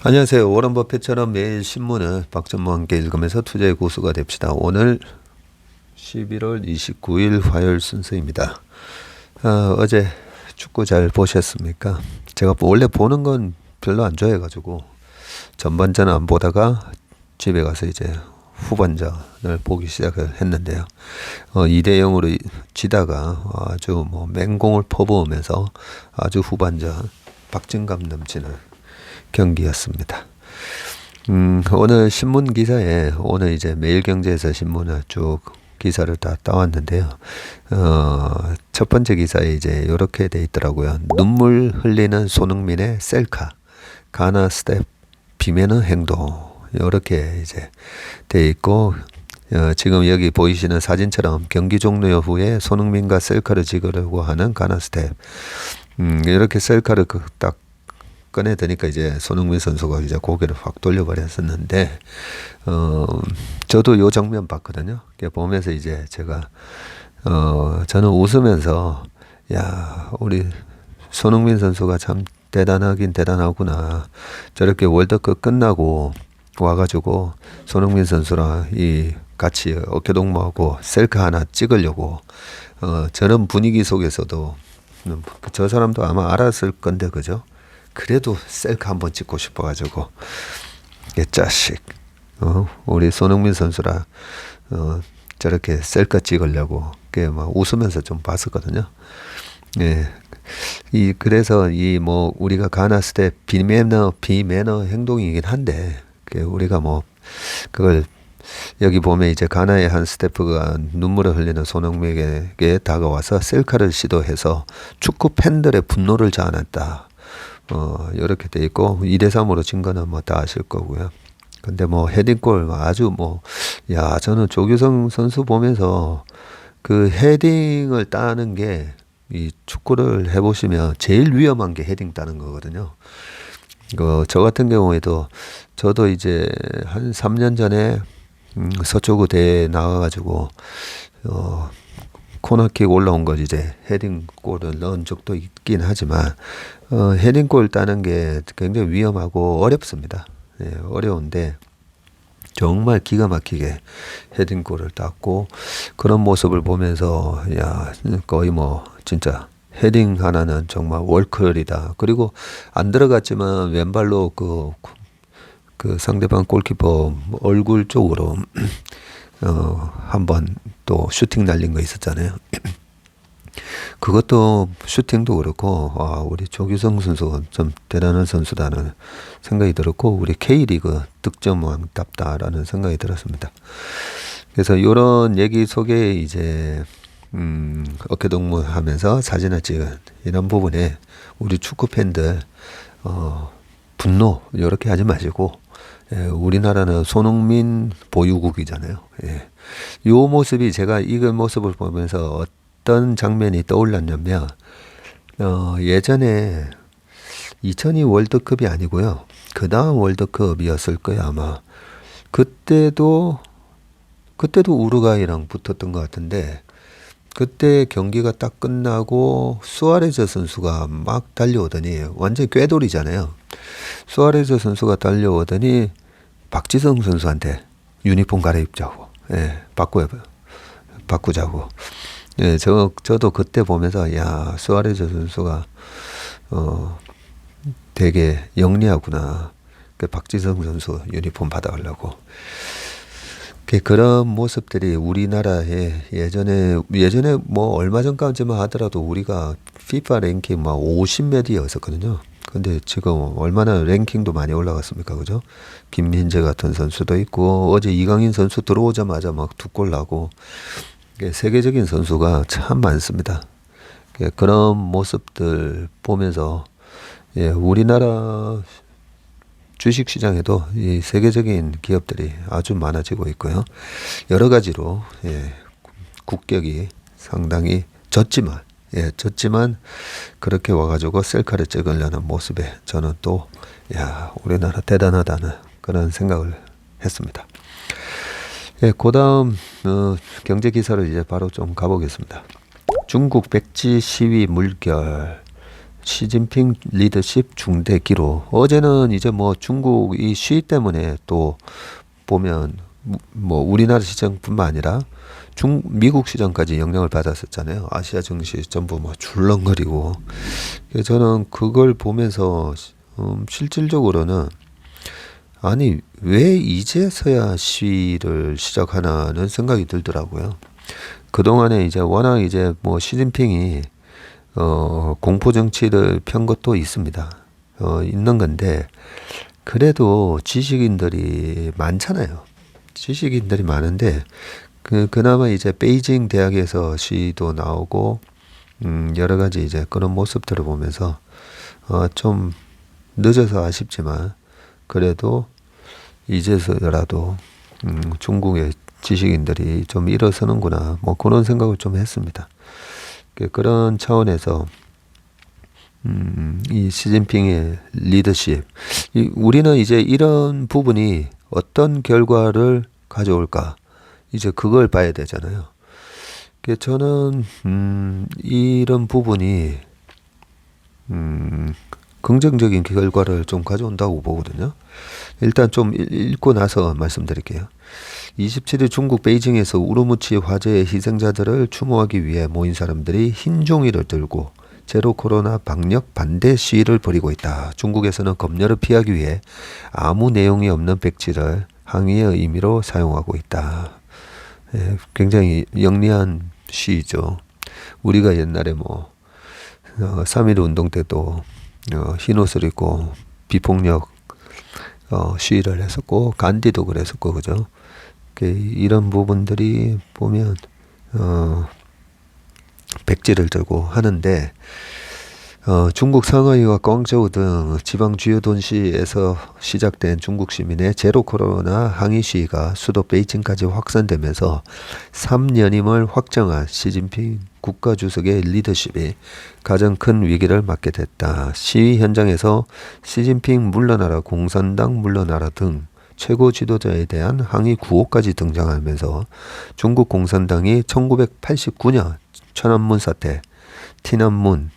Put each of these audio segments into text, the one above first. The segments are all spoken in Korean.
안녕하세요. 워런 버핏처럼 매일 신문을 박전무와 함께 읽으면서 투자의 고수가 됩시다. 오늘 11월 29일 화요일 순서입니다. 어제 축구 잘 보셨습니까? 제가 원래 보는 건 별로 안 좋아해가지고 전반전은 안 보다가 집에 가서 이제 후반전을 보기 시작을 했는데요. 2대 0으로 지다가 아주 뭐 맹공을 퍼부으면서 아주 후반전 박진감 넘치는 경기였습니다. 오늘 신문 기사에 오늘 이제 매일경제에서 신문을 쭉 기사를 다 따왔는데요. 첫 번째 기사에 이제 이렇게 돼 있더라고요. 눈물 흘리는 손흥민의 셀카, 가나 스텝 비매너 행동 이렇게 이제 돼 있고 지금 여기 보이시는 사진처럼 경기 종료 후에 손흥민과 셀카를 찍으려고 하는 가나 스텝 이렇게 셀카를 딱 꺼내드니까 이제 손흥민 선수가 이제 고개를 확 돌려버렸었는데, 저도 요 장면 봤거든요. 보면서 이제 제가, 저는 웃으면서, 야, 우리 손흥민 선수가 참 대단하긴 대단하구나. 저렇게 월드컵 끝나고 와가지고 손흥민 선수랑 같이 어깨동무하고 셀카 하나 찍으려고, 저런 분위기 속에서도 저 사람도 아마 알았을 건데, 그죠? 그래도 셀카 한번 찍고 싶어가지고 이 자식 우리 손흥민 선수라 저렇게 셀카 찍으려고 막 웃으면서 좀 봤었거든요. 예. 그래서 뭐 우리가 가나 스텝 비매너 행동이긴 한데 우리가 뭐 그걸 여기 보면 이제 가나의 한 스태프가 눈물을 흘리는 손흥민에게 다가와서 셀카를 시도해서 축구 팬들의 분노를 자아냈다. 이렇게 돼 있고 2대 3으로 진 거는 뭐 다 아실 거고요. 근데 뭐 헤딩골 아주 야, 저는 조규성 선수 보면서 그 헤딩을 따는 게 이 축구를 해보시면 제일 위험한 게 헤딩 따는 거거든요. 저 같은 경우에도 저도 이제 한 3년 전에 서초구 대회에 나가가지고 코너킥 올라온 걸 이제 헤딩골을 넣은 적도 있긴 하지만 헤딩골 따는 게 굉장히 위험하고 어렵습니다. 예, 어려운데 정말 기가 막히게 헤딩골을 땄고 그런 모습을 보면서 야, 거의 뭐 진짜 헤딩 하나는 정말 월클이다. 그리고 안 들어갔지만 왼발로 그 상대방 골키퍼 얼굴 쪽으로 한번 또 슈팅 날린 거 있었잖아요. 그것도 슈팅도 그렇고 우리 조규성 선수가 좀 대단한 선수다는 생각이 들었고 우리 K리그 득점왕답다라는 생각이 들었습니다. 그래서 이런 얘기 속에 이제 어깨동무하면서 사진을 찍은 이런 부분에 우리 축구 팬들 분노 이렇게 하지 마시고 우리나라는 손흥민 보유국이잖아요. 예. 요 모습이 제가 이 모습을 보면서 어떤 장면이 떠올랐냐면 예전에 2002 월드컵이 아니고요. 그 다음 월드컵이었을 거예요, 아마. 그때도 우루과이랑 붙었던 것 같은데 그때 경기가 딱 끝나고 수아레즈 선수가 막 달려오더니 완전히 꾀돌이잖아요. 수아레즈 선수가 달려오더니 박지성 선수한테 유니폼 갈아입자고, 바꾸자고. 예, 저도 그때 보면서 야, 수아레즈 선수가 되게 영리하구나. 박지성 선수 유니폼 받아가려고. 그런 모습들이 우리나라에 예전에 뭐 얼마 전까지만 하더라도 우리가 FIFA 랭킹 막 50몇 위였었거든요. 근데 지금 얼마나 랭킹도 많이 올라갔습니까, 그죠? 김민재 같은 선수도 있고 어제 이강인 선수 들어오자마자 막 2골 나고 세계적인 선수가 참 많습니다. 그런 모습들 보면서 우리나라 주식시장에도 이 세계적인 기업들이 아주 많아지고 있고요. 여러 가지로 국격이 상당히 졌지만 그렇게 와가지고 셀카를 찍으려는 모습에 저는 또 우리나라 대단하다는 그런 생각을 했습니다. 그 다음 경제 기사를 이제 바로 좀 가보겠습니다. 중국 백지 시위 물결. 시진핑 리더십 중대 기로. 어제는 이제 뭐 중국 이 시위 때문에 또 보면 뭐 우리나라 시장뿐만 아니라 미국 시장까지 영향을 받았었잖아요. 아시아 증시 전부 뭐 줄렁거리고. 그래서 저는 그걸 보면서 실질적으로는 아니 왜 이제서야 시위를 시작하나는 생각이 들더라고요. 그동안에 이제 워낙 이제 뭐 시진핑이 공포 정치를 편 것도 있습니다. 있는 건데 그래도 지식인들이 많잖아요. 지식인들이 많은데 그나마 이제 베이징 대학에서 시도 나오고 여러 가지 이제 그런 모습들을 보면서 좀 늦어서 아쉽지만 그래도 이제서라도 중국의 지식인들이 좀 일어서는구나 뭐 그런 생각을 좀 했습니다. 그런 차원에서 이 시진핑의 리더십, 우리는 이제 이런 부분이 어떤 결과를 가져올까 이제 그걸 봐야 되잖아요. 저는 이런 부분이 긍정적인 결과를 좀 가져온다고 보거든요. 일단 좀 읽고 나서 말씀드릴게요. 27일 중국 베이징에서 우르무치 화재의 희생자들을 추모하기 위해 모인 사람들이 흰 종이를 들고 제로 코로나 방역 반대 시위를 벌이고 있다. 중국에서는 검열을 피하기 위해 아무 내용이 없는 백지를 항의의 의미로 사용하고 있다. 굉장히 영리한 시위죠. 우리가 옛날에 뭐 3.1 운동 때도 흰 옷을 입고 비폭력 시위를 했었고 간디도 그랬었고 그죠. 이런 부분들이 보면 백지를 들고 하는데 중국 상하이와 광저우 등 지방 주요 도시에서 시작된 중국 시민의 제로 코로나 항의 시위가 수도 베이징까지 확산되면서 3년임을 확정한 시진핑 국가주석의 리더십이 가장 큰 위기를 맞게 됐다. 시위 현장에서 시진핑 물러나라, 공산당 물러나라 등 최고 지도자에 대한 항의 구호까지 등장하면서 중국 공산당이 1989년 천안문 사태, 티난문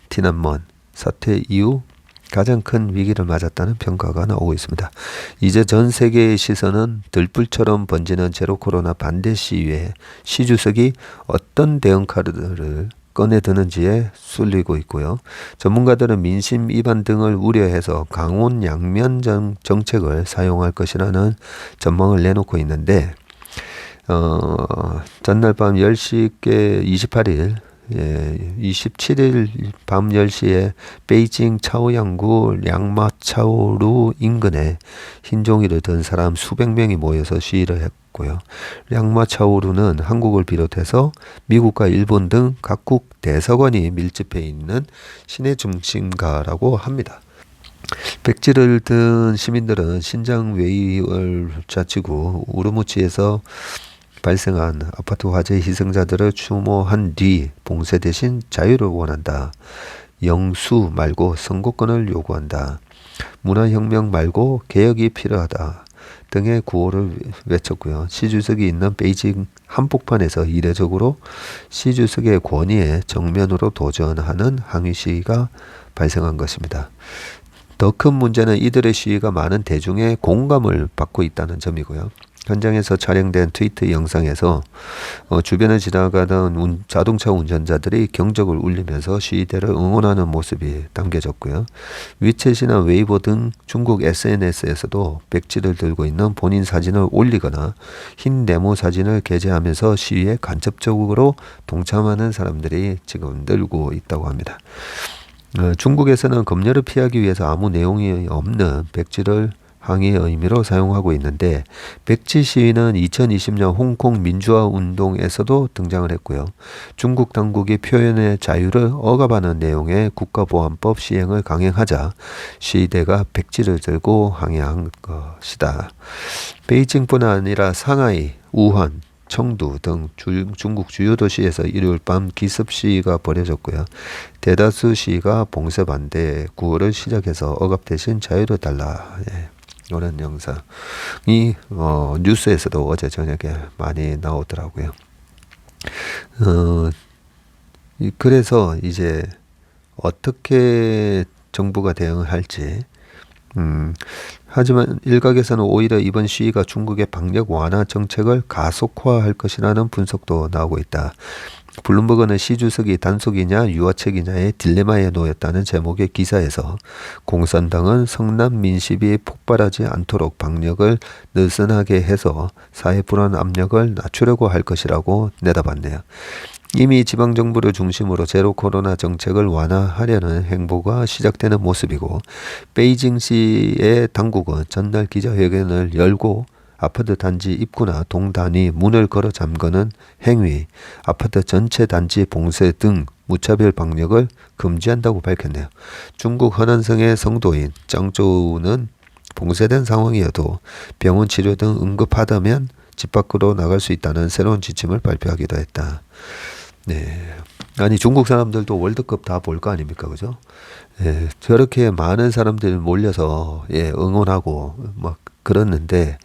사태 이후 가장 큰 위기를 맞았다는 평가가 나오고 있습니다. 이제 전 세계의 시선은 들불처럼 번지는 제로 코로나 반대 시위에 시 주석이 어떤 대응 카드를 꺼내드는지에 쏠리고 있고요. 전문가들은 민심 위반 등을 우려해서 강원 양면 정책을 사용할 것이라는 전망을 내놓고 있는데 전날 밤 10시께 28일 27일 밤 10시에 베이징 차오양구 량마차오루 인근에 흰 종이를 든 사람 수백 명이 모여서 시위를 했고요. 량마차오루는 한국을 비롯해서 미국과 일본 등 각국 대사관이 밀집해 있는 시내 중심가라고 합니다. 백지를 든 시민들은 신장 웨이월 자치구 우르무치에서 발생한 아파트 화재 희생자들을 추모한 뒤 봉쇄 대신 자유를 원한다. 영수 말고 선거권을 요구한다. 문화혁명 말고 개혁이 필요하다. 등의 구호를 외쳤고요. 시 주석이 있는 베이징 한복판에서 이례적으로 시 주석의 권위에 정면으로 도전하는 항의 시위가 발생한 것입니다. 더 큰 문제는 이들의 시위가 많은 대중의 공감을 받고 있다는 점이고요. 현장에서 촬영된 트위터 영상에서 주변을 지나가던 자동차 운전자들이 경적을 울리면서 시위대를 응원하는 모습이 담겨졌고요. 위챗이나 웨이보 등 중국 SNS에서도 백지를 들고 있는 본인 사진을 올리거나 흰 네모 사진을 게재하면서 시위에 간접적으로 동참하는 사람들이 지금 늘고 있다고 합니다. 중국에서는 검열을 피하기 위해서 아무 내용이 없는 백지를 항의의 의미로 사용하고 있는데 백지 시위는 2020년 홍콩 민주화 운동에서도 등장을 했고요. 중국 당국이 표현의 자유를 억압하는 내용의 국가보안법 시행을 강행하자 시위대가 백지를 들고 항의한 것이다. 베이징뿐 아니라 상하이, 우한, 청두 등 중국 주요 도시에서 일요일 밤 기습 시위가 벌어졌고요. 대다수 시위가 봉쇄 반대 구호를 시작해서 억압 대신 자유를 달라. 이런 영상이 뉴스에서도 어제 저녁에 많이 나오더라고요. 그래서 이제 어떻게 정부가 대응할지. 하지만 일각에서는 오히려 이번 시위가 중국의 방역 완화 정책을 가속화할 것이라는 분석도 나오고 있다. 블룸버그는 시 주석이 단속이냐 유화책이냐의 딜레마에 놓였다는 제목의 기사에서 공산당은 성남 민심이 폭발하지 않도록 방역을 느슨하게 해서 사회 불안 압력을 낮추려고 할 것이라고 내다봤네요. 이미 지방정부를 중심으로 제로 코로나 정책을 완화하려는 행보가 시작되는 모습이고, 베이징시의 당국은 전날 기자회견을 열고 아파트 단지 입구나 동단위 문을 걸어 잠그는 행위, 아파트 전체 단지 봉쇄 등 무차별 방역을 금지한다고 밝혔네요. 중국 허난성의 성도인 짱조우는 봉쇄된 상황이어도 병원 치료 등 응급하다면 집 밖으로 나갈 수 있다는 새로운 지침을 발표하기도 했다. 네. 아니, 중국 사람들도 월드컵 다 볼 거 아닙니까? 그죠? 예, 저렇게 많은 사람들이 몰려서, 예, 응원하고, 막, 그랬는데,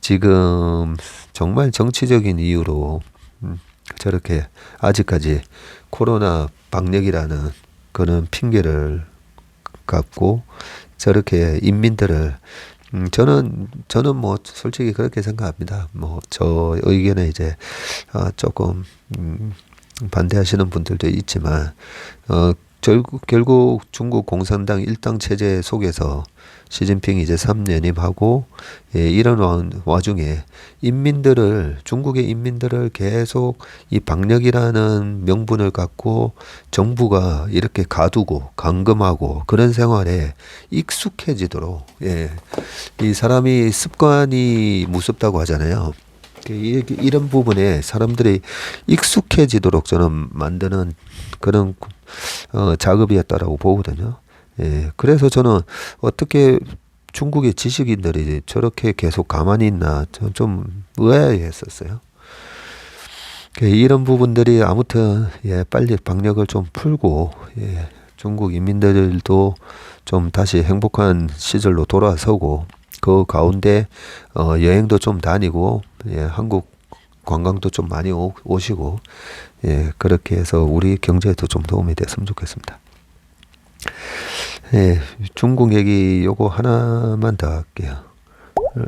지금 정말 정치적인 이유로, 저렇게 아직까지 코로나 방역이라는 그런 핑계를 갖고, 저렇게 인민들을, 저는 뭐, 솔직히 그렇게 생각합니다. 뭐, 저 의견에 이제, 조금, 반대하시는 분들도 있지만, 결국 중국 공산당 일당 체제 속에서 시진핑이 이제 3년임하고, 예, 이런 와중에 중국의 인민들을 계속 이 방역이라는 명분을 갖고 정부가 이렇게 가두고 감금하고 그런 생활에 익숙해지도록, 예, 이 사람이 습관이 무섭다고 하잖아요. 이런 부분에 사람들이 익숙해지도록 저는 만드는 그런 작업이었다라고 보거든요. 예, 그래서 저는 어떻게 중국의 지식인들이 저렇게 계속 가만히 있나 좀 의아해했었어요. 이런 부분들이 아무튼, 예, 빨리 방역을 좀 풀고, 예, 중국 인민들도 좀 다시 행복한 시절로 돌아서고, 그 가운데 여행도 좀 다니고, 예, 한국 관광도 좀 많이 오시고, 예, 그렇게 해서 우리 경제에도 좀 도움이 됐으면 좋겠습니다. 예, 중국 얘기 요거 하나만 더 할게요.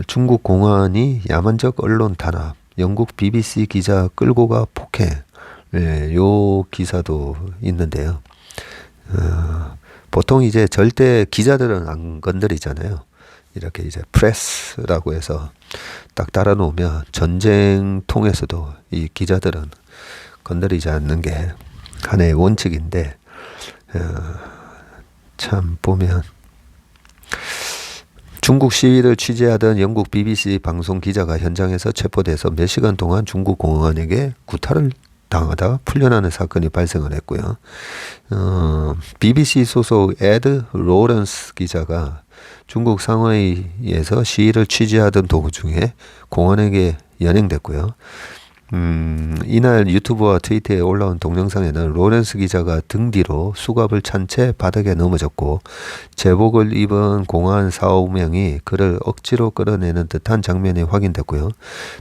중국 공안이 야만적 언론 탄압, 영국 BBC 기자 끌고 가 폭행, 예, 요 기사도 있는데요. 보통 이제 절대 기자들은 안 건드리잖아요. 이렇게 이제 프레스라고 해서 딱 달아놓으면 전쟁통에서도 이 기자들은 건드리지 않는 게 하나의 원칙인데, 참 보면 중국 시위를 취재하던 영국 BBC 방송 기자가 현장에서 체포돼서 몇 시간 동안 중국 공안에게 구타를 당하다가 풀려나는 사건이 발생을 했고요. BBC 소속 에드 로런스 기자가 중국 상하이에서 시위를 취재하던 도중에 공안에게 연행됐고요. 이날 유튜브와 트위터에 올라온 동영상에는 로렌스 기자가 등 뒤로 수갑을 찬 채 바닥에 넘어졌고, 제복을 입은 공안 4~5명이 그를 억지로 끌어내는 듯한 장면이 확인됐고요.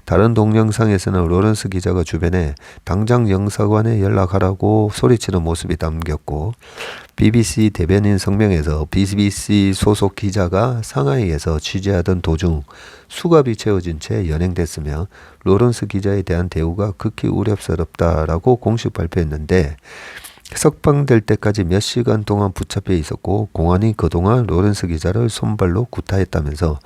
다른 동영상에서는 로렌스 기자가 주변에 당장 영사관에 연락하라고 소리치는 모습이 담겼고, BBC 대변인 성명에서 BBC 소속 기자가 상하이에서 취재하던 도중 수갑이 채워진 채 연행됐으며, 로런스 기자에 대한 대우가 극히 우려스럽다라고 공식 발표했는데, 석방될 때까지 몇 시간 동안 붙잡혀 있었고, 공안이 그동안 로렌스 기자를 손발로 구타했다면서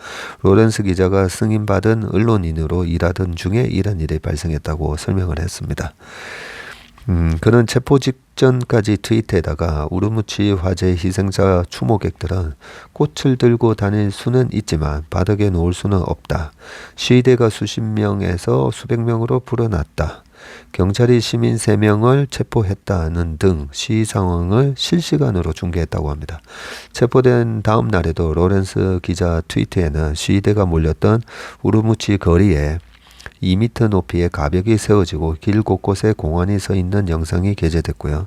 로렌스 기자가 승인받은 언론인으로 일하던 중에 이런 일이 발생했다고 설명을 했습니다. 그는 체포 직전까지 트위터에다가 우르무치 화재 희생자 추모객들은 꽃을 들고 다닐 수는 있지만 바닥에 놓을 수는 없다. 시위대가 수십 명에서 수백 명으로 불어났다. 경찰이 시민 3명을 체포했다는 등 시위 상황을 실시간으로 중계했다고 합니다. 체포된 다음 날에도 로렌스 기자 트위터에는 시위대가 몰렸던 우르무치 거리에 2m 높이의 가벽이 세워지고 길 곳곳에 공안이 서 있는 영상이 게재됐고요.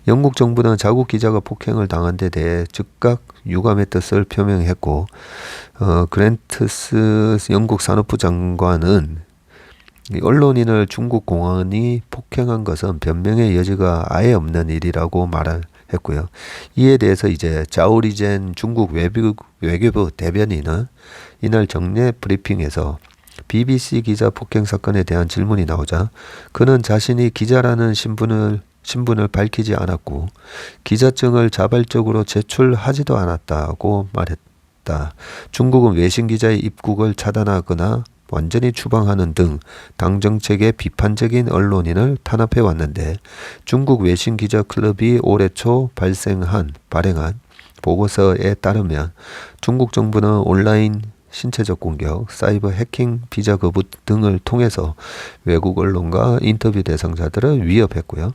영국 정부는 자국 기자가 폭행을 당한 데 대해 즉각 유감의 뜻을 표명했고, 그랜트스 영국 산업부 장관은 언론인을 중국 공안이 폭행한 것은 변명의 여지가 아예 없는 일이라고 말을 했고요. 이에 대해서 이제 자오리젠 중국 외교부 대변인은 이날 정례 브리핑에서 BBC 기자 폭행 사건에 대한 질문이 나오자 그는 자신이 기자라는 신분을 밝히지 않았고 기자증을 자발적으로 제출하지도 않았다고 말했다. 중국은 외신 기자의 입국을 차단하거나 완전히 추방하는 등 당 정책에 비판적인 언론인을 탄압해 왔는데 중국 외신 기자 클럽이 올해 초 발행한 보고서에 따르면 중국 정부는 온라인 신체적 공격, 사이버 해킹, 비자 거부 등을 통해서 외국 언론과 인터뷰 대상자들을 위협했고요.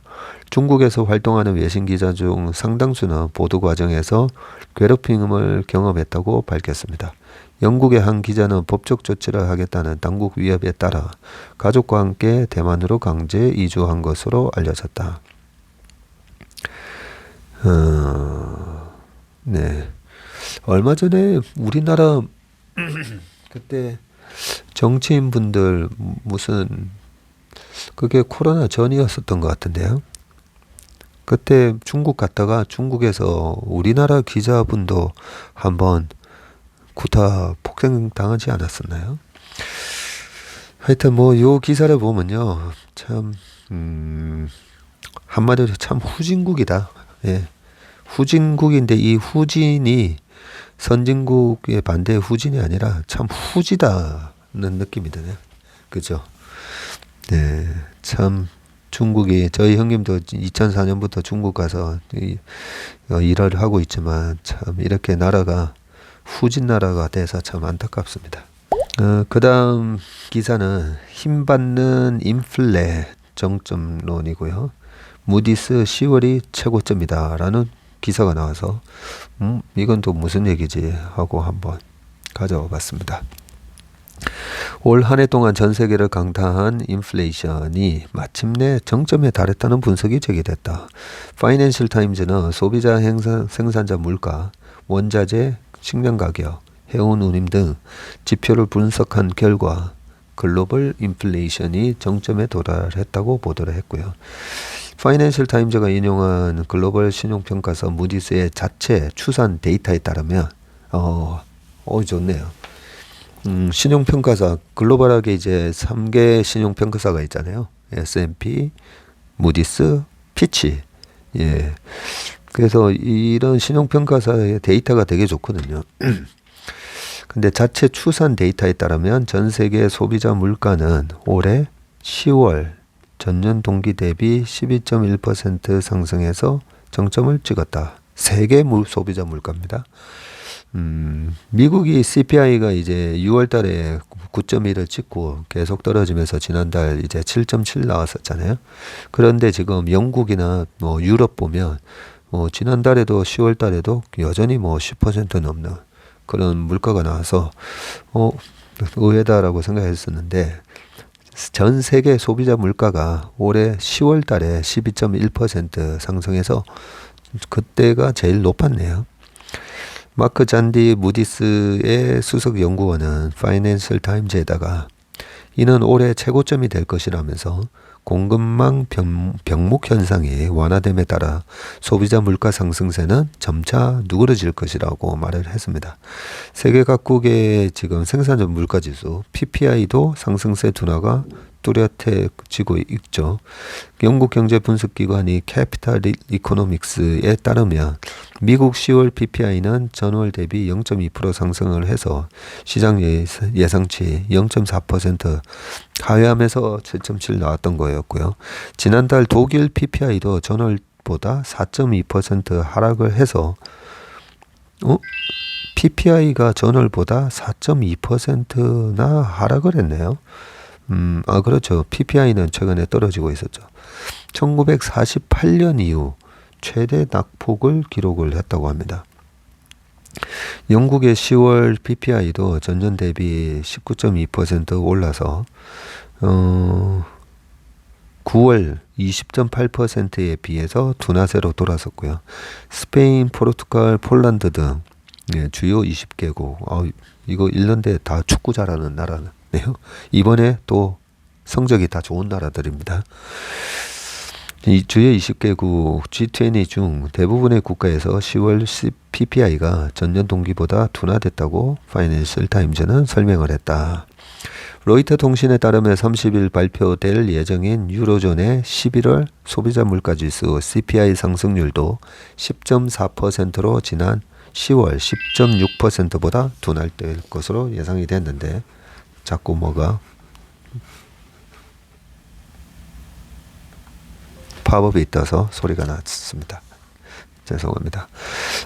중국에서 활동하는 외신 기자 중 상당수는 보도 과정에서 괴롭힘을 경험했다고 밝혔습니다. 영국의 한 기자는 법적 조치를 하겠다는 당국 위협에 따라 가족과 함께 대만으로 강제 이주한 것으로 알려졌다. 네. 얼마 전에 우리나라 그때 정치인분들 무슨 그게 코로나 전이었었던 것 같은데요. 그때 중국 갔다가 중국에서 우리나라 기자분도 한번 구타 폭행 당하지 않았었나요? 하여튼 뭐 요 기사를 보면요, 참 한마디로 참 후진국이다. 예, 후진국인데 이 후진이 선진국의 반대의 후진이 아니라 참 후지다는 느낌이 드네요. 그죠? 네, 참 중국이 저희 형님도 2004년부터 중국 가서 일을 하고 있지만 참 이렇게 나라가 후진 나라가 돼서 참 안타깝습니다. 그 다음 기사는 힘받는 인플레 정점론이고요. 무디스 10월이 최고점이다 라는 기사가 나와서 이건 또 무슨 얘기지 하고 한번 가져와 봤습니다. 올 한 해 동안 전 세계를 강타한 인플레이션이 마침내 정점에 달했다는 분석이 제기됐다. 파이낸셜 타임즈는 소비자 생산자 물가, 원자재, 식량 가격, 해운 운임 등 지표를 분석한 결과 글로벌 인플레이션이 정점에 도달했다고 보도를 했고요. 파이낸셜 타임즈가 인용한 글로벌 신용평가서 무디스의 자체 추산 데이터에 따르면 좋네요. 신용평가사 글로벌하게 이제 3개 신용평가사가 있잖아요. S&P, 무디스, 피치. 예. 그래서 이런 신용평가사의 데이터가 되게 좋거든요. 근데 자체 추산 데이터에 따르면 전 세계 소비자 물가는 올해 10월 전년 동기 대비 12.1% 상승해서 정점을 찍었다. 세계 소비자 물가입니다. 미국이 CPI가 이제 6월 달에 9.1을 찍고 계속 떨어지면서 지난달 이제 7.7 나왔었잖아요. 그런데 지금 영국이나 뭐 유럽 보면 지난달에도 10월 달에도 여전히 10% 넘는 그런 물가가 나와서 의외다라고 생각했었는데 전 세계 소비자 물가가 올해 10월 달에 12.1% 상승해서 그때가 제일 높았네요. 마크 잔디 무디스의 수석 연구원은 파이낸셜 타임즈에다가 이는 올해 최고점이 될 것이라면서 공급망 병목 현상이 완화됨에 따라 소비자 물가 상승세는 점차 누그러질 것이라고 말을 했습니다. 세계 각국의 지금 생산자 물가 지수 PPI도 상승세 둔화가 뚜렷해지고 있죠. 영국 경제 분석 기관이 캐피탈 이코노믹스에 따르면 미국 10월 PPI는 전월 대비 0.2% 상승을 해서 시장 예상치 0.4% 하회하면서 7.7 나왔던 거였고요. 지난달 독일 PPI도 전월보다 4.2% 하락을 해서 PPI가 전월보다 4.2%나 하락을 했네요. 그렇죠. PPI는 최근에 떨어지고 있었죠. 1948년 이후 최대 낙폭을 기록을 했다고 합니다. 영국의 10월 PPI도 전년 대비 19.2% 올라서 9월 20.8%에 비해서 둔화세로 돌아섰고요. 스페인, 포르투갈, 폴란드 등 주요 20개국 이거 1년대 다 축구 잘하는 나라네요. 이번에 또 성적이 다 좋은 나라들입니다. 이 주요 20개국 G20 중 대부분의 국가에서 10월 PPI가 전년 동기보다 둔화됐다고 파이낸셜 타임즈는 설명을 했다. 로이터 통신에 따르면 30일 발표될 예정인 유로존의 11월 소비자 물가지수 CPI 상승률도 10.4%로 지난 10월 10.6%보다 둔화될 것으로 예상이 됐는데 자꾸 뭐가 팝업이 떠서 소리가 났습니다. 죄송합니다.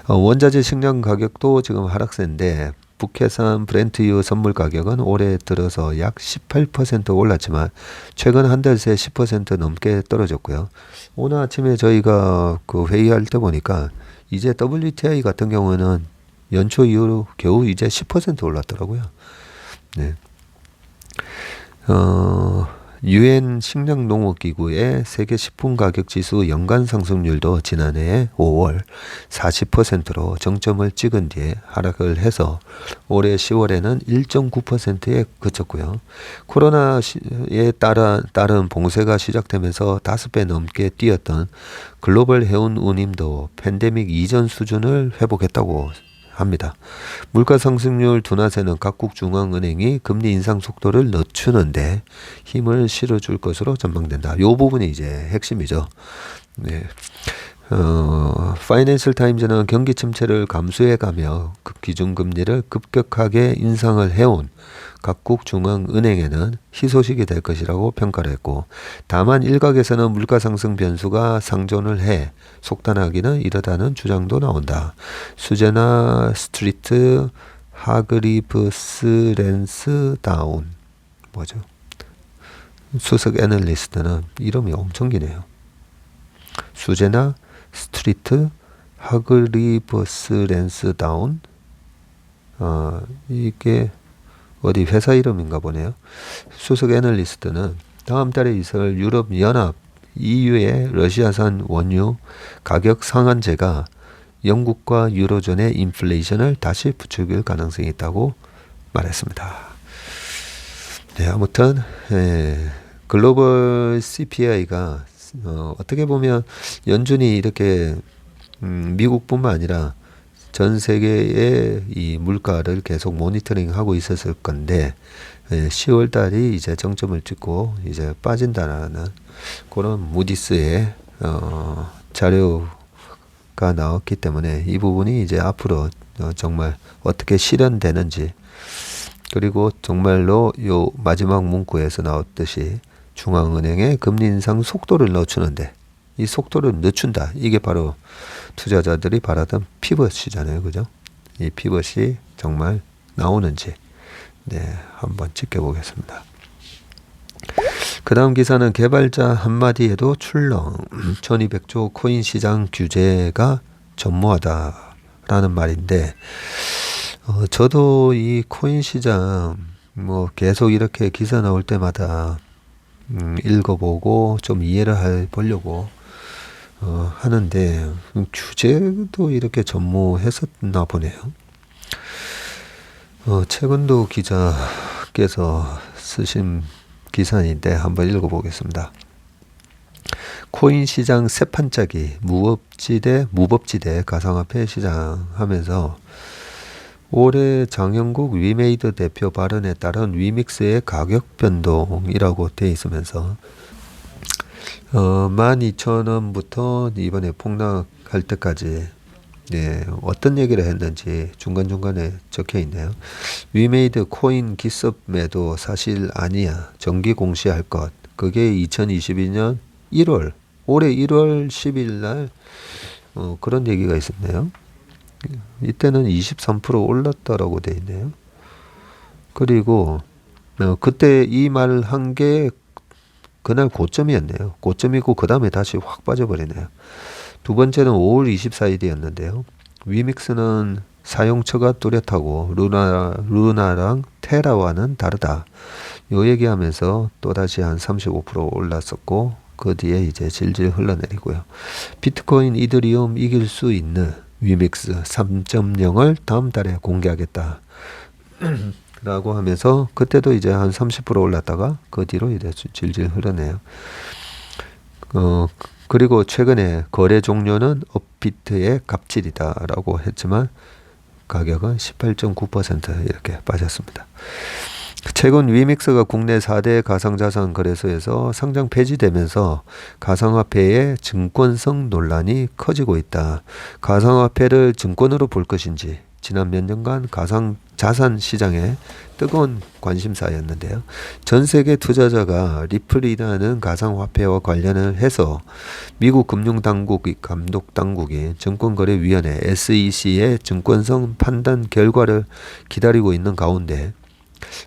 원자재 식량 가격도 지금 하락세인데 북해산 브렌트유 선물 가격은 올해 들어서 약 18% 올랐지만 최근 한 달 새 10% 넘게 떨어졌고요. 오늘 아침에 저희가 그 회의할 때 보니까 이제 WTI 같은 경우는 연초 이후로 겨우 이제 10% 올랐더라고요. 네. 유엔 식량농업기구의 세계 식품 가격 지수 연간 상승률도 지난해 5월 40%로 정점을 찍은 뒤에 하락을 해서 올해 10월에는 1.9%에 그쳤고요. 코로나에 따른 봉쇄가 시작되면서 5배 넘게 뛰었던 글로벌 해운 운임도 팬데믹 이전 수준을 회복했다고 합니다. 물가 상승률 둔화세는 각국 중앙은행이 금리 인상 속도를 늦추는데 힘을 실어줄 것으로 전망된다. 이 부분이 이제 핵심이죠. 네. 파이낸셜 타임즈는 경기 침체를 감수해가며 기준금리를 급격하게 인상을 해온 각국 중앙은행에는 희소식이 될 것이라고 평가를 했고, 다만 일각에서는 물가 상승 변수가 상존을 해 속단하기는 이르다는 주장도 나온다. 수제나 스트리트 하그리브스 랜스 다운 뭐죠? 수석 애널리스트는 이름이 엄청 기네요. 수제나 스트리트 하그리버스 랜스 다운 이게 어디 회사 이름인가 보네요. 수석 애널리스트는 다음 달에 있을 유럽 연합 EU의 러시아산 원유 가격 상한제가 영국과 유로존의 인플레이션을 다시 부추길 가능성이 있다고 말했습니다. 네, 아무튼 글로벌 CPI가 어떻게 보면 연준이 이렇게 미국뿐만 아니라 전 세계의 이 물가를 계속 모니터링하고 있었을 건데 10월 달이 이제 정점을 찍고 이제 빠진다라는 그런 무디스의 자료가 나왔기 때문에 이 부분이 이제 앞으로 정말 어떻게 실현되는지, 그리고 정말로 요 마지막 문구에서 나왔듯이 중앙은행의 금리 인상 속도를 늦추는데 이 속도를 늦춘다. 이게 바로 투자자들이 바라던 피벗이잖아요. 그죠? 이 피벗이 정말 나오는지 한번 지켜보겠습니다. 그 다음 기사는 개발자 한마디에도 출렁 1200조 코인 시장 규제가 전무하다라는 말인데 저도 이 코인 시장 뭐 계속 이렇게 기사 나올 때마다 읽어보고 좀 이해를 보려고 하는데 규제도 이렇게 전무했었나 보네요. 최근도 기자께서 쓰신 기사인데 한번 읽어보겠습니다. 코인 시장 새 판짜기 무법지대 가상화폐 시장 하면서 올해 장영국 위메이드 대표 발언에 따른 위믹스의 가격 변동이라고 되어 있으면서 12,000원부터 이번에 폭락할 때까지 어떤 얘기를 했는지 중간중간에 적혀 있네요. 위메이드 코인 기습 매도 사실 아니야. 정기 공시할 것. 그게 2022년 1월 올해 1월 10일 날 그런 얘기가 있었네요. 이때는 23% 올랐다라고 돼 있네요. 그리고 그때 이 말 한 게 그날 고점이었네요. 고점이고 그 다음에 다시 확 빠져버리네요. 두 번째는 5월 24일이었는데요. 위믹스는 사용처가 뚜렷하고 루나랑 테라와는 다르다. 요 얘기하면서 또다시 한 35% 올랐었고 그 뒤에 이제 질질 흘러내리고요. 비트코인, 이더리움 이길 수 있는 위믹스 3.0을 다음 달에 공개하겠다. 라고 하면서 그때도 이제 한 30% 올랐다가 그 뒤로 이제 질질 흐르네요. 그리고 최근에 거래 종료는 업비트의 갑질이다라고 했지만 가격은 18.9% 이렇게 빠졌습니다. 최근 위믹스가 국내 4대 가상자산 거래소에서 상장 폐지되면서 가상화폐의 증권성 논란이 커지고 있다. 가상화폐를 증권으로 볼 것인지 지난 몇 년간 가상자산 시장에 뜨거운 관심사였는데요. 전 세계 투자자가 리플이라는 가상화폐와 관련을 해서 미국 금융당국이 감독당국인 증권거래위원회 SEC의 증권성 판단 결과를 기다리고 있는 가운데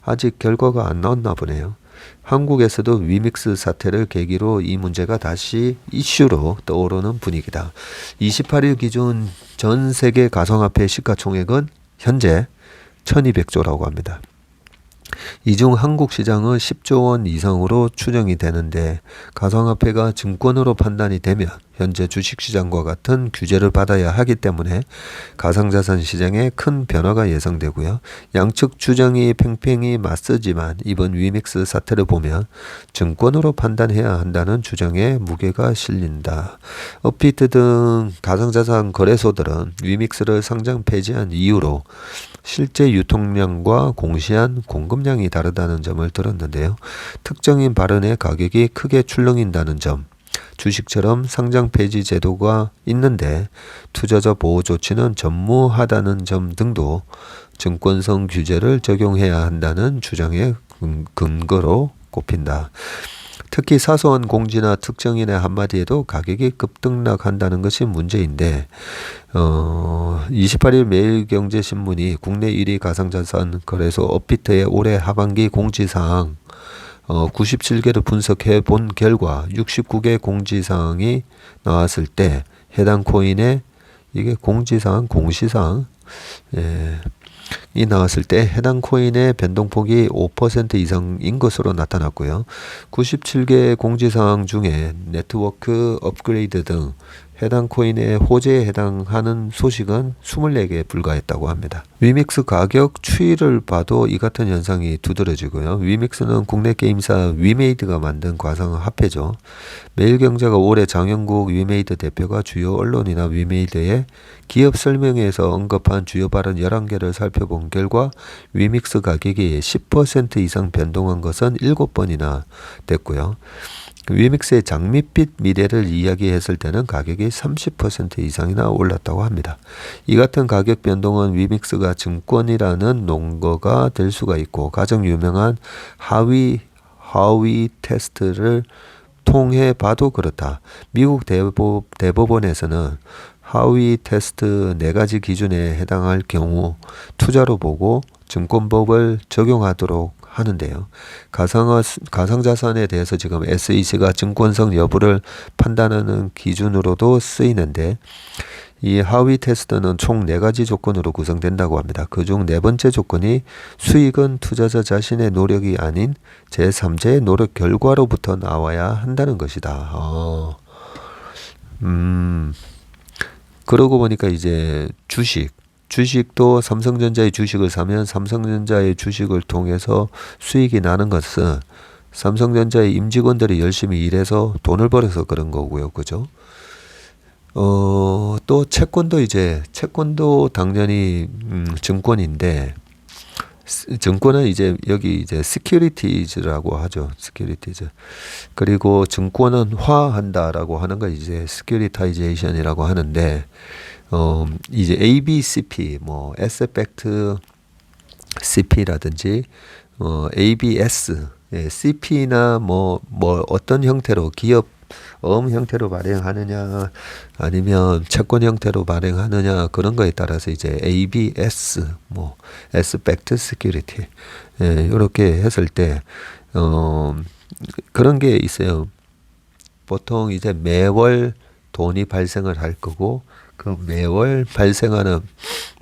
아직 결과가 안 나왔나 보네요. 한국에서도 위믹스 사태를 계기로 이 문제가 다시 이슈로 떠오르는 분위기다. 28일 기준 전 세계 가상화폐 시가총액은 현재 1200조라고 합니다. 이 중 한국 시장은 10조 원 이상으로 추정이 되는데 가상화폐가 증권으로 판단이 되면 현재 주식시장과 같은 규제를 받아야 하기 때문에 가상자산 시장에 큰 변화가 예상되고요. 양측 주장이 팽팽히 맞서지만 이번 위믹스 사태를 보면 증권으로 판단해야 한다는 주장에 무게가 실린다. 업비트 등 가상자산 거래소들은 위믹스를 상장 폐지한 이유로 실제 유통량과 공시한 공급량이 다르다는 점을 들었는데요. 특정인 발언의 가격이 크게 출렁인다는 점, 주식처럼 상장 폐지 제도가 있는데 투자자 보호 조치는 전무하다는 점 등도 증권성 규제를 적용해야 한다는 주장의 근거로 꼽힌다. 특히 사소한 공지나 특정인의 한마디에도 가격이 급등락한다는 것이 문제인데 28일 매일경제신문이 국내 1위 가상자산 거래소 업비트의 올해 하반기 공지사항 97개를 분석해 본 결과 69개 공지사항이 나왔을 때 해당 코인의 이게 공지사항, 공시사항 이 나왔을 때 해당 코인의 변동폭이 5% 이상인 것으로 나타났고요. 97개 공지사항 중에 네트워크 업그레이드 등 해당 코인의 호재에 해당하는 소식은 24개에 불과했다고 합니다. 위믹스 가격 추이를 봐도 이 같은 현상이 두드러지고요. 위믹스는 국내 게임사 위메이드가 만든 가상화폐죠. 매일경제가 올해 장영국 위메이드 대표가 주요 언론이나 위메이드의 기업 설명회에서 언급한 주요 발언 11개를 살펴본 결과 위믹스 가격이 10% 이상 변동한 것은 7번이나 됐고요. 위믹스의 장밋빛 미래를 이야기했을 때는 가격이 30% 이상이나 올랐다고 합니다. 이 같은 가격 변동은 위믹스가 증권이라는 논거가 될 수가 있고 가장 유명한 하위 테스트를 통해 봐도 그렇다. 미국 대법원에서는 하위 테스트 4가지 기준에 해당할 경우 투자로 보고 증권법을 적용하도록 하는데요. 가상자산에 대해서 지금 SEC가 증권성 여부를 판단하는 기준으로도 쓰이는데 이 하위 테스트는 총 4가지 조건으로 구성된다고 합니다. 그중 4번째 조건이 수익은 투자자 자신의 노력이 아닌 제3자의 노력 결과로부터 나와야 한다는 것이다. 그러고 보니까 이제 주식도 삼성전자의 주식을 사면 삼성전자의 주식을 통해서 수익이 나는 것은 삼성전자의 임직원들이 열심히 일해서 돈을 벌어서 그런 거고요. 그죠? 또 채권도 당연히 증권인데 증권은 이제 여기 이제 시큐리티즈라고 하죠. 시큐리티즈. 그리고 증권은 화한다라고 하는 거 이제 시큐리타이제이션이라고 하는데 이제 ABCP 뭐 Asset-Backed CP라든지 ABS CP나 뭐 어떤 형태로 기업 형태로 발행하느냐 아니면 채권 형태로 발행하느냐 그런 거에 따라서 이제 ABS 뭐 Asset-Backed Security 이렇게 했을 때 그런 게 있어요. 보통 이제 매월 돈이 발생을 할 거고 그 매월 발생하는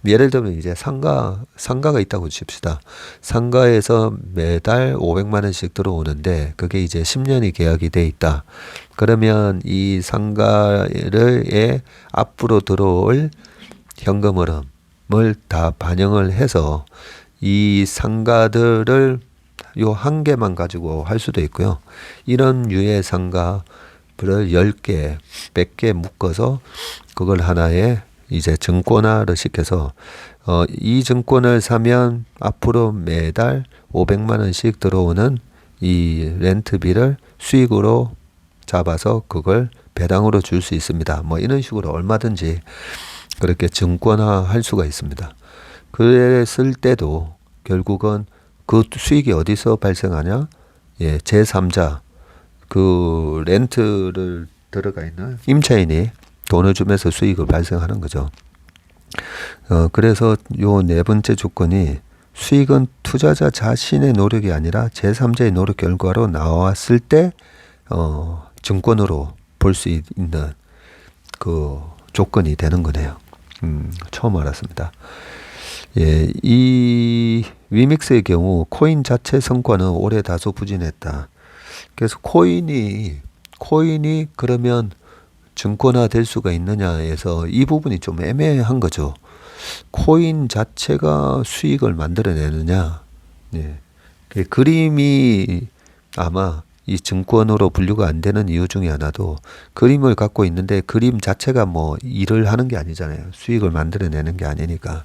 예를 들면 이제 상가가 있다고 칩시다. 상가에서 매달 500만 원씩 들어오는데 그게 이제 10년이 계약이 돼 있다. 그러면 이 상가에 앞으로 들어올 현금 흐름을 다 반영을 해서 이 상가들을 요 한 개만 가지고 할 수도 있고요. 이런 유의 상가 10개, 100개 묶어서 그걸 하나의 이제 증권화를 시켜서 이 증권을 사면 앞으로 매달 500만 원씩 들어오는 이 렌트비를 수익으로 잡아서 그걸 배당으로 줄 수 있습니다. 뭐 이런 식으로 얼마든지 그렇게 증권화 할 수가 있습니다. 그랬을 때도 결국은 그 수익이 어디서 발생하냐? 예, 제3자 그 렌트를 들어가 있는 임차인이 돈을 주면서 수익을 발생하는 거죠. 그래서 요 네 번째 조건이 수익은 투자자 자신의 노력이 아니라 제3자의 노력 결과로 나왔을 때 증권으로 볼 수 있는 그 조건이 되는 거네요. 처음 알았습니다. 예, 이 위믹스의 경우 코인 자체 성과는 올해 다소 부진했다. 그래서 코인이 그러면 증권화 될 수가 있느냐에서 이 부분이 좀 애매한 거죠. 코인 자체가 수익을 만들어내느냐. 예. 그 그림이 아마 이 증권으로 분류가 안 되는 이유 중에 하나도 그림을 갖고 있는데 그림 자체가 뭐 일을 하는 게 아니잖아요. 수익을 만들어내는 게 아니니까.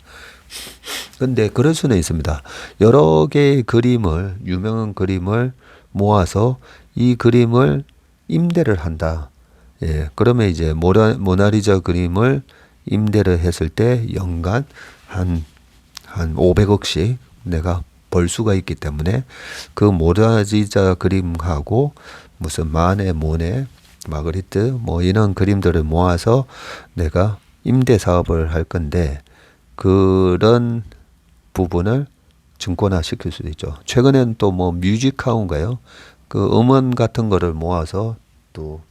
근데 그럴 수는 있습니다. 여러 개의 그림을, 유명한 그림을 모아서 이 그림을 임대를 한다. 예, 그러면 이제 모나리자 그림을 임대를 했을 때 연간 한 500억씩 내가 벌 수가 있기 때문에 그 모나리자 그림하고 무슨 마네, 모네, 마그리트 뭐 이런 그림들을 모아서 내가 임대 사업을 할 건데 그런 부분을 증권화 시킬 수도 있죠. 최근엔 또 뭐 뮤직하우인가요? 그 음원 같은 거를 모아서 또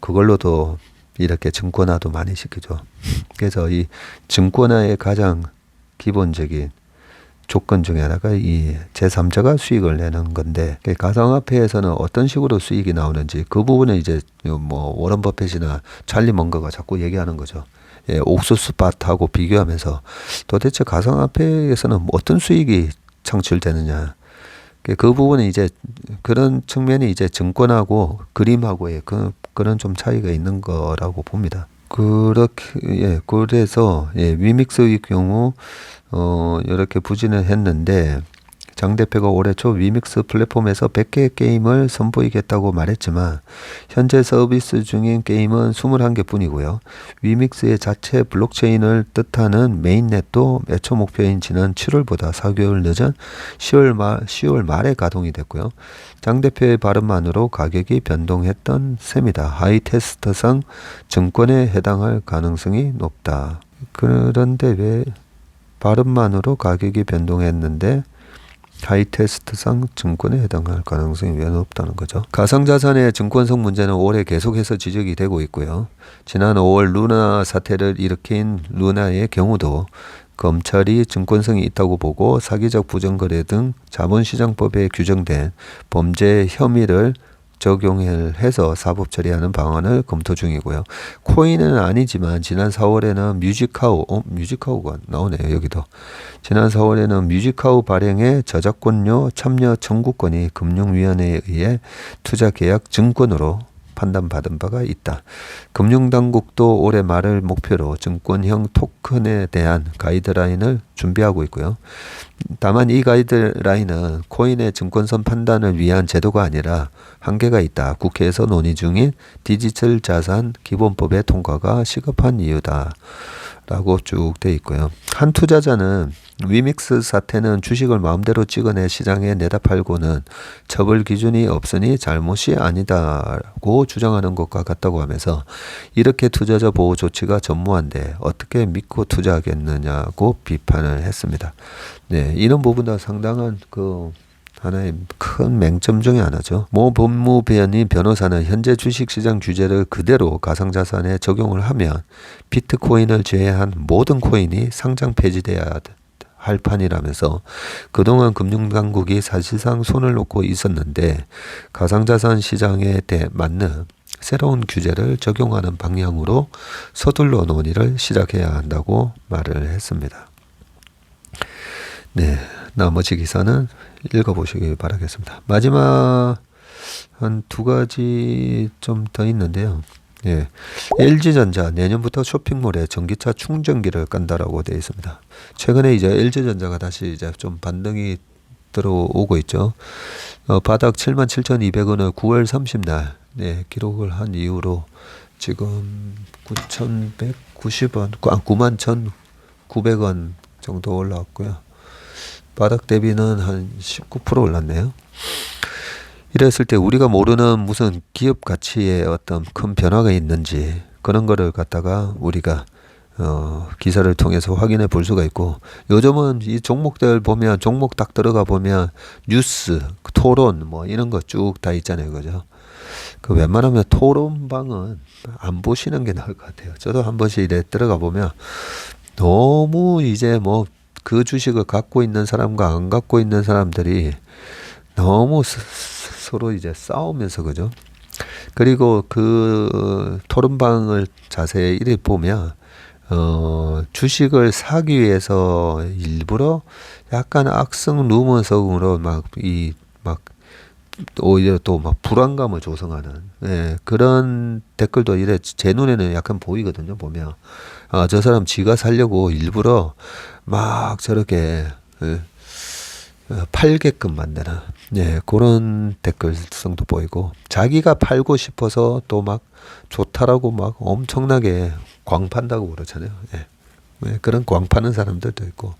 그걸로도 이렇게 증권화도 많이 시키죠. 그래서 이 증권화의 가장 기본적인 조건 중에 하나가 이 제3자가 수익을 내는 건데 가상화폐에서는 어떤 식으로 수익이 나오는지 그 부분은 이제 뭐 워런 버핏이나 찰리 먼거가 자꾸 얘기하는 거죠. 예, 옥수수 밭하고 비교하면서 도대체 가상화폐에서는 어떤 수익이 창출되느냐. 그 부분은 이제 그런 측면이 이제 증권하고 그림하고의 그런 좀 차이가 있는 거라고 봅니다. 그렇게, 예, 그래서, 예, 위믹스의 경우, 이렇게 부진을 했는데, 장 대표가 올해 초 위믹스 플랫폼에서 100개 게임을 선보이겠다고 말했지만 현재 서비스 중인 게임은 21개 뿐이고요. 위믹스의 자체 블록체인을 뜻하는 메인넷도 매초 목표인 지난 7월보다 4개월 늦은 10월 말에 가동이 됐고요. 장 대표의 발언만으로 가격이 변동했던 셈이다. 하이테스트상 증권에 해당할 가능성이 높다. 그런데 왜 발언만으로 가격이 변동했는데 하이테스트상 증권에 해당할 가능성이 왜 높다는 거죠. 가상자산의 증권성 문제는 올해 계속해서 지적이 되고 있고요. 지난 5월 루나 사태를 일으킨 루나의 경우도 검찰이 증권성이 있다고 보고 사기적 부정거래 등 자본시장법에 규정된 범죄 혐의를 적용해서 사법 처리하는 방안을 검토 중이고요. 코인은 아니지만 지난 4월에는 뮤직하우가 나오네요. 여기도. 지난 4월에는 뮤직하우 발행의 저작권료 참여 청구권이 금융위원회에 의해 투자계약 증권으로 판단받은 바가 있다. 금융당국도 올해 말을 목표로 증권형 토큰에 대한 가이드라인을 준비하고 있고요. 다만 이 가이드라인은 코인의 증권선 판단을 위한 제도가 아니라 한계가 있다. 국회에서 논의 중인 디지털 자산 기본법의 통과가 시급한 이유다. 라고 쭉 돼 있고요. 한 투자자는 위믹스 사태는 주식을 마음대로 찍어내 시장에 내다 팔고는 처벌 기준이 없으니 잘못이 아니다고 주장하는 것과 같다고 하면서 이렇게 투자자 보호 조치가 전무한데 어떻게 믿고 투자하겠느냐고 비판을 했습니다. 네, 이런 부분도 상당한 하나의 큰 맹점 중에 하나죠. 모 법무부연이 변호사는 현재 주식시장 규제를 그대로 가상자산에 적용을 하면 비트코인을 제외한 모든 코인이 상장 폐지돼야 할 판이라면서 그동안 금융당국이 사실상 손을 놓고 있었는데 가상자산 시장에 맞는 새로운 규제를 적용하는 방향으로 서둘러 논의를 시작해야 한다고 말을 했습니다. 네, 나머지 기사는 읽어보시기 바라겠습니다. 마지막 한 두 가지 좀 더 있는데요. 예. LG전자 내년부터 쇼핑몰에 전기차 충전기를 깐다라고 되어 있습니다. 최근에 이제 LG전자가 다시 이제 좀 반등이 들어오고 있죠. 바닥 77,200원을 9월 30날 기록을 한 이후로 지금 9,190원, 91,900원 정도 올라왔고요. 바닥 대비는 한 19% 올랐네요. 이랬을 때 우리가 모르는 무슨 기업 가치에 어떤 큰 변화가 있는지 그런 거를 갖다가 우리가 기사를 통해서 확인해 볼 수가 있고, 요즘은 이 종목들 보면 종목 딱 들어가 보면 뉴스, 토론 뭐 이런 거 쭉 다 있잖아요. 그죠? 그 웬만하면 토론방은 안 보시는 게 나을 것 같아요. 저도 한 번씩 이래 들어가 보면 너무 이제 뭐 그 주식을 갖고 있는 사람과 안 갖고 있는 사람들이 너무 서로 이제 싸우면서, 그죠? 그리고 그 토론방을 자세히 이래 보면 주식을 사기 위해서 일부러 약간 악성 루머성으로 막 오히려 또 막 불안감을 조성하는 그런 댓글도 이래 제 눈에는 약간 보이거든요. 보면 저 사람 지가 살려고 일부러 막 저렇게 팔게끔 만드는 그런 댓글성도 보이고, 자기가 팔고 싶어서 또 막 좋다라고 막 엄청나게 광판다고 그러잖아요. 그런 광파는 사람들도 있고,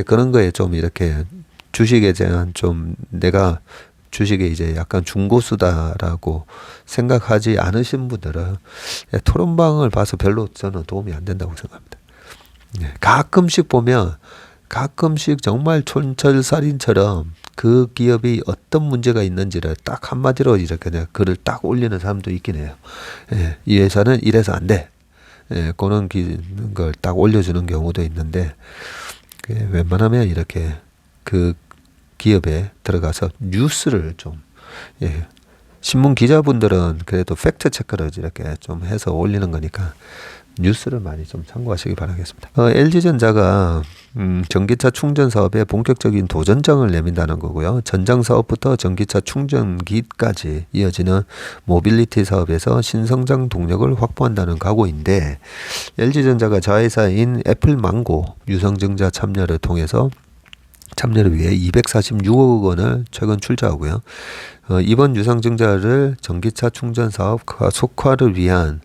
그런 거에 좀 이렇게 주식에 대한 좀 내가 주식에 이제 약간 중고수다라고 생각하지 않으신 분들은 토론방을 봐서 별로 저는 도움이 안 된다고 생각합니다. 가끔씩 보면 가끔씩 정말 촌철살인처럼 그 기업이 어떤 문제가 있는지를 딱 한마디로 이렇게 그냥 글을 딱 올리는 사람도 있긴 해요. 이 회사는 이래서 안 돼. 그런 걸 딱 올려주는 경우도 있는데, 웬만하면 이렇게 그 기업에 들어가서 뉴스를 좀, 신문 기자분들은 그래도 팩트 체크를 이렇게 좀 해서 올리는 거니까 뉴스를 많이 좀 참고하시기 바라겠습니다. LG전자가 전기차 충전 사업에 본격적인 도전장을 내민다는 거고요. 전장 사업부터 전기차 충전기까지 이어지는 모빌리티 사업에서 신성장 동력을 확보한다는 각오인데, LG전자가 자회사인 애플망고 유상증자 참여를 위해 246억 원을 최근 출자하고요. 이번 유상증자를 전기차 충전 사업 가속화를 위한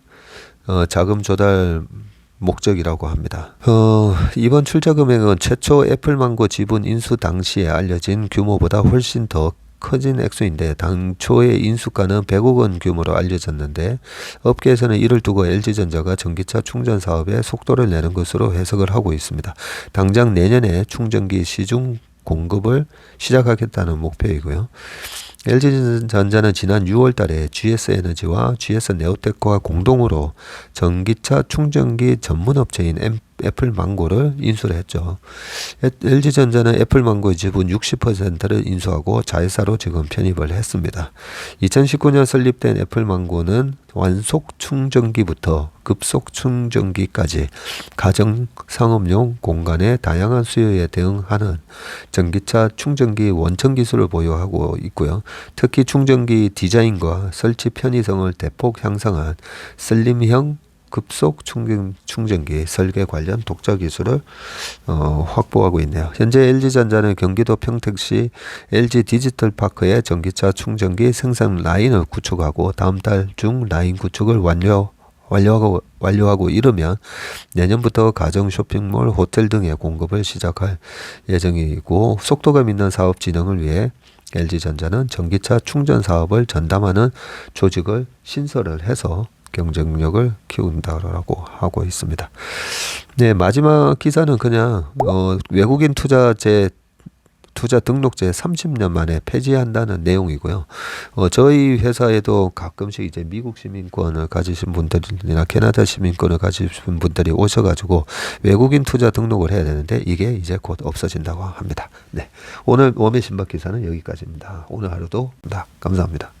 자금 조달 목적이라고 합니다. 이번 출자 금액은 최초 애플망고 지분 인수 당시에 알려진 규모보다 훨씬 더 커진 액수인데, 당초의 인수가는 100억 원 규모로 알려졌는데, 업계에서는 이를 두고 LG전자가 전기차 충전 사업에 속도를 내는 것으로 해석을 하고 있습니다. 당장 내년에 충전기 시중 공급을 시작하겠다는 목표이고요. LG전자는 지난 6월 달에 GS에너지와 GS네오텍과 공동으로 전기차 충전기 전문 업체인 애플망고를 인수를 했죠. LG전자는 애플망고의 지분 60%를 인수하고 자회사로 지금 편입을 했습니다. 2019년 설립된 애플망고는 완속 충전기부터 급속 충전기까지 가정 상업용 공간의 다양한 수요에 대응하는 전기차 충전기 원천 기술을 보유하고 있고요. 특히 충전기 디자인과 설치 편의성을 대폭 향상한 슬림형 급속 충전기 설계 관련 독자 기술을 확보하고 있네요. 현재 LG전자는 경기도 평택시 LG 디지털파크에 전기차 충전기 생산 라인을 구축하고 다음 달 중 라인 구축을 완료하고 이르면 내년부터 가정 쇼핑몰, 호텔 등의 공급을 시작할 예정이고, 속도감 있는 사업 진행을 위해 LG전자는 전기차 충전 사업을 전담하는 조직을 신설을 해서 경쟁력을 키운다라고 하고 있습니다. 마지막 기사는 그냥 외국인 투자 등록제 30년 만에 폐지한다는 내용이고요. 저희 회사에도 가끔씩 이제 미국 시민권을 가지신 분들이나 캐나다 시민권을 가지신 분들이 오셔가지고 외국인 투자 등록을 해야 되는데, 이게 이제 곧 없어진다고 합니다. 오늘 웜의 신박 기사는 여기까지입니다. 오늘 하루도 감사합니다.